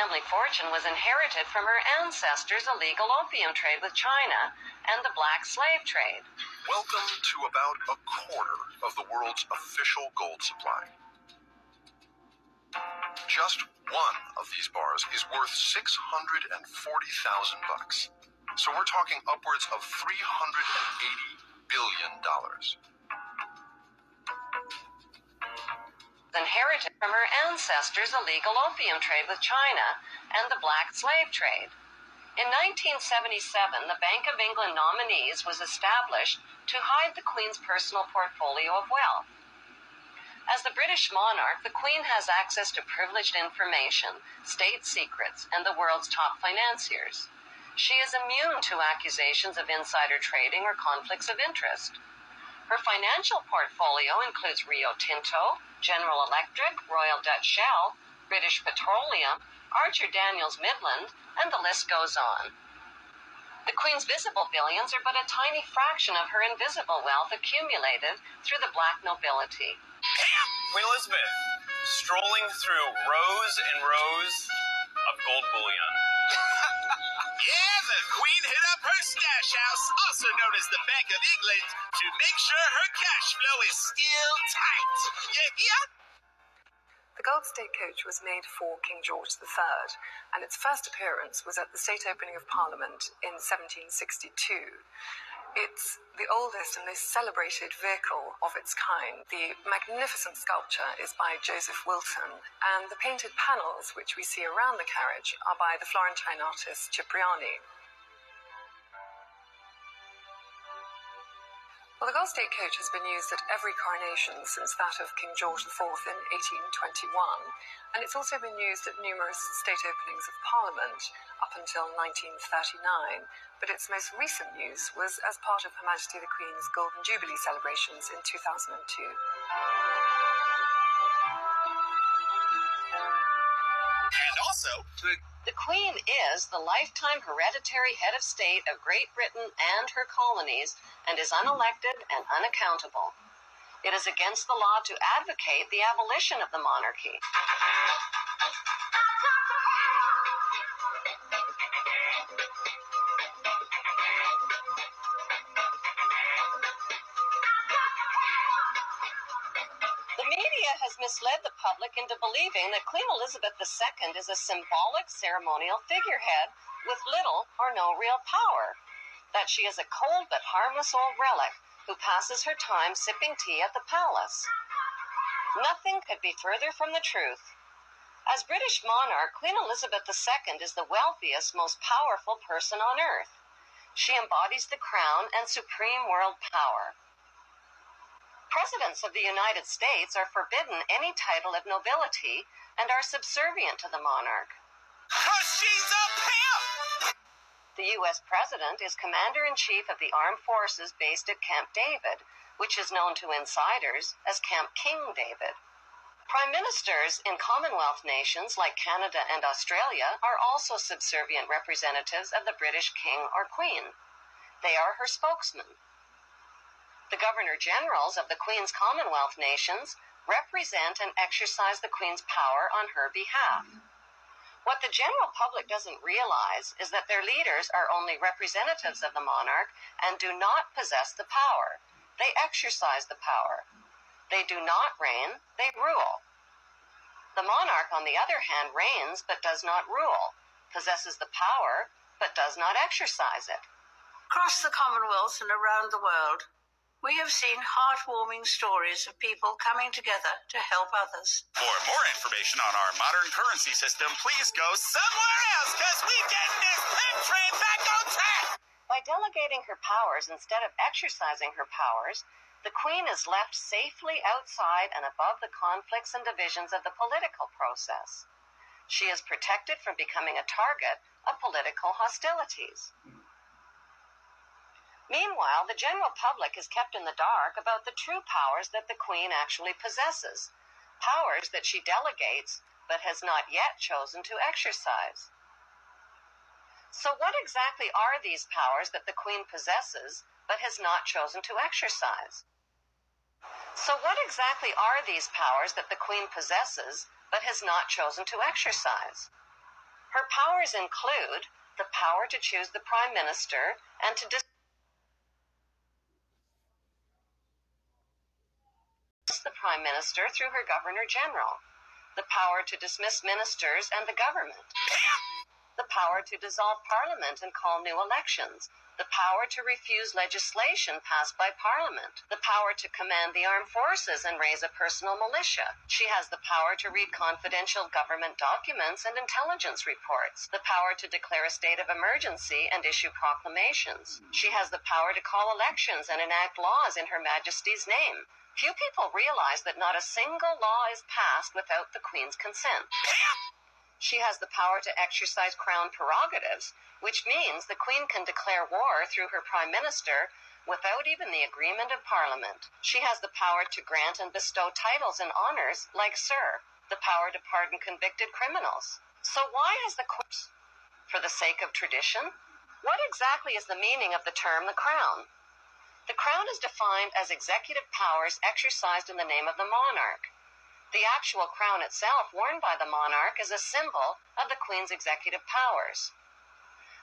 family fortune was inherited from her ancestors' illegal opium trade with China and the black slave trade. Welcome to about a quarter of the world's official gold supply. Just one of these bars is worth $640,000. So we're talking upwards of $380 billion. Inherited from her ancestors' illegal opium trade with China and the black slave trade. In 1977, the Bank of England Nominees was established to hide the Queen's personal portfolio of wealth. As the British monarch, the Queen has access to privileged information, state secrets, and the world's top financiers. She is immune to accusations of insider trading or conflicts of interest. Her financial portfolio includes Rio Tinto, General Electric, Royal Dutch Shell, British Petroleum, Archer Daniels Midland, and the list goes on. The Queen's visible billions are but a tiny fraction of her invisible wealth accumulated through the black nobility. Queen Elizabeth, strolling through rows and rows of gold bullion. Yeah, the Queen hit up her stash house, also known as the Bank of England, to make sure her cash flow is still tight. You hear? The Gold State Coach was made for King George III, and its first appearance was at the State Opening of Parliament in 1762. It's the oldest and most celebrated vehicle of its kind. The magnificent sculpture is by Joseph Wilton, and the painted panels which we see around the carriage are by the Florentine artist Cipriani. Well, the Gold State Coach has been used at every coronation since that of King George IV in 1821, and it's also been used at numerous state openings of Parliament up until 1939, but its most recent use was as part of Her Majesty the Queen's Golden Jubilee celebrations in 2002. And also, The Queen is the lifetime hereditary head of state of Great Britain and her colonies and is unelected and unaccountable. It is against the law to advocate the abolition of the monarchy. The media has misled the public into believing that Queen Elizabeth II is a symbolic ceremonial figurehead with little or no real power, that she is a cold but harmless old relic who passes her time sipping tea at the palace. Nothing could be further from the truth. As British monarch, Queen Elizabeth II is the wealthiest, most powerful person on earth. She embodies the crown and supreme world power. Presidents of the United States are forbidden any title of nobility and are subservient to the monarch. 'cause she's a pimp! The U.S. President is Commander-in-Chief of the Armed Forces based at Camp David, which is known to insiders as Camp King David. Prime Ministers in Commonwealth nations like Canada and Australia are also subservient representatives of the British King or Queen. They are her spokesmen. The Governor-Generals of the Queen's Commonwealth nations represent and exercise the Queen's power on her behalf. What the general public doesn't realize is that their leaders are only representatives of the monarch and do not possess the power. They exercise the power. They do not reign, they rule. The monarch, on the other hand, reigns but does not rule, possesses the power but does not exercise it. Across the Commonwealth and around the world, we have seen heartwarming stories of people coming together to help others. For more information on our modern currency system, please go somewhere else, because we getting this pimp train back on track! By delegating her powers instead of exercising her powers, the Queen is left safely outside and above the conflicts and divisions of the political process. She is protected from becoming a target of political hostilities. Meanwhile, the general public is kept in the dark about the true powers that the Queen actually possesses, powers that she delegates but has not yet chosen to exercise. So what exactly are these powers that the Queen possesses but has not chosen to exercise? So what exactly are these powers that the Queen possesses but has not chosen to exercise? Her powers include the power to choose the Prime Minister and to the Prime Minister through her Governor General, the power to dismiss ministers and the government, the power to dissolve Parliament and call new elections, the power to refuse legislation passed by Parliament, the power to command the armed forces and raise a personal militia. She has the power to read confidential government documents and intelligence reports, the power to declare a state of emergency and issue proclamations. She has the power to call elections and enact laws in Her Majesty's name. Few people realize that not a single law is passed without the Queen's consent. She has the power to exercise Crown prerogatives, which means the Queen can declare war through her Prime Minister without even the agreement of Parliament. She has the power to grant and bestow titles and honours like Sir, the power to pardon convicted criminals. So why has the Queen? For the sake of tradition? What exactly is the meaning of the term the Crown? The Crown is defined as executive powers exercised in the name of the monarch. The actual crown itself, worn by the monarch, is a symbol of the Queen's executive powers.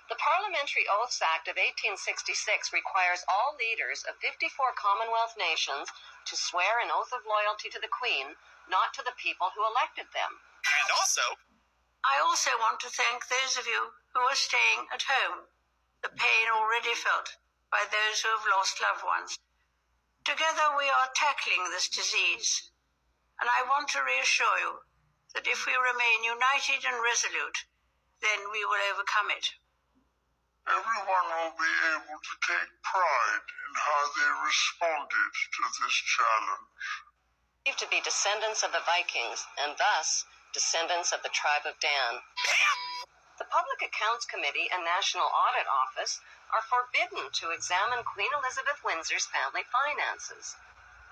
The Parliamentary Oaths Act of 1866 requires all leaders of 54 Commonwealth nations to swear an oath of loyalty to the Queen, not to the people who elected them. And I also want to thank those of you who are staying at home, the pain already felt by those who have lost loved ones. Together we are tackling this disease. And I want to reassure you that if we remain united and resolute, then we will overcome it. Everyone will be able to take pride in how they responded to this challenge. Believed to be descendants of the Vikings, and thus descendants of the tribe of Dan. The Public Accounts Committee and National Audit Office are forbidden to examine Queen Elizabeth Windsor's family finances.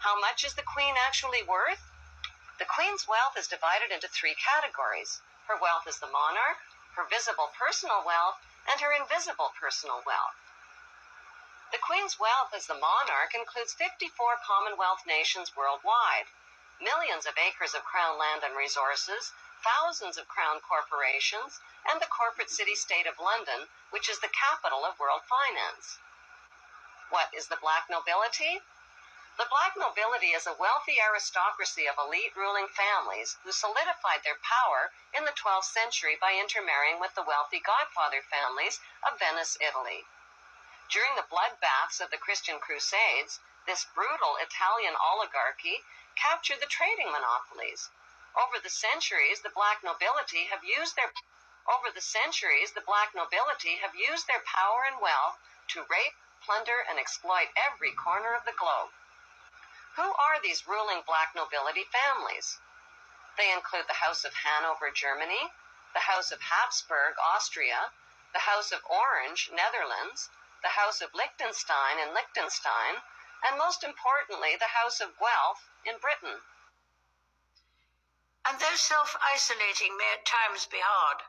How much is the Queen actually worth? The Queen's wealth is divided into three categories. Her wealth as the monarch, her visible personal wealth, and her invisible personal wealth. The Queen's wealth as the monarch includes 54 Commonwealth nations worldwide, millions of acres of Crown land and resources, thousands of Crown corporations, and the corporate city-state of London, which is the capital of world finance. What is the black nobility? The black nobility is a wealthy aristocracy of elite ruling families who solidified their power in the 12th century by intermarrying with the wealthy godfather families of Venice, Italy. During the bloodbaths of the Christian Crusades, this brutal Italian oligarchy captured the trading monopolies. Over the centuries, the black nobility have used their power and wealth to rape, plunder, and exploit every corner of the globe. Who are these ruling black nobility families? They include the House of Hanover, Germany, the House of Habsburg, Austria, the House of Orange, Netherlands, the House of Liechtenstein in Liechtenstein, and most importantly, the House of Guelph in Britain. And though self-isolating may at times be hard,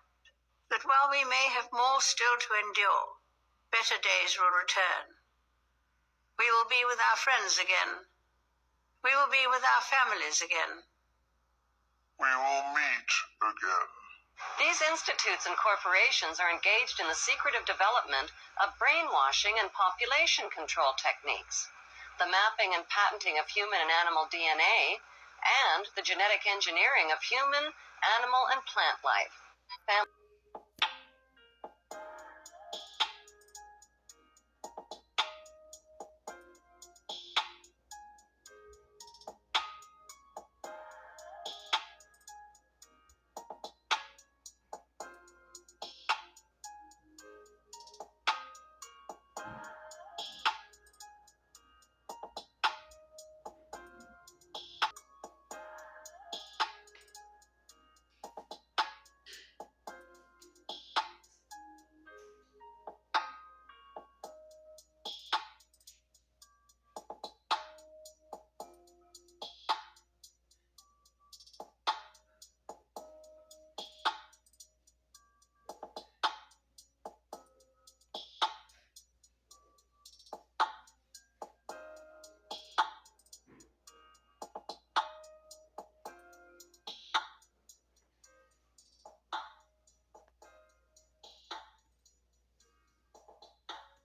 that while we may have more still to endure, better days will return. We will be with our friends again. We will be with our families again. We will meet again. These institutes and corporations are engaged in the secretive development of brainwashing and population control techniques, the mapping and patenting of human and animal DNA, and the genetic engineering of human, animal, and plant life.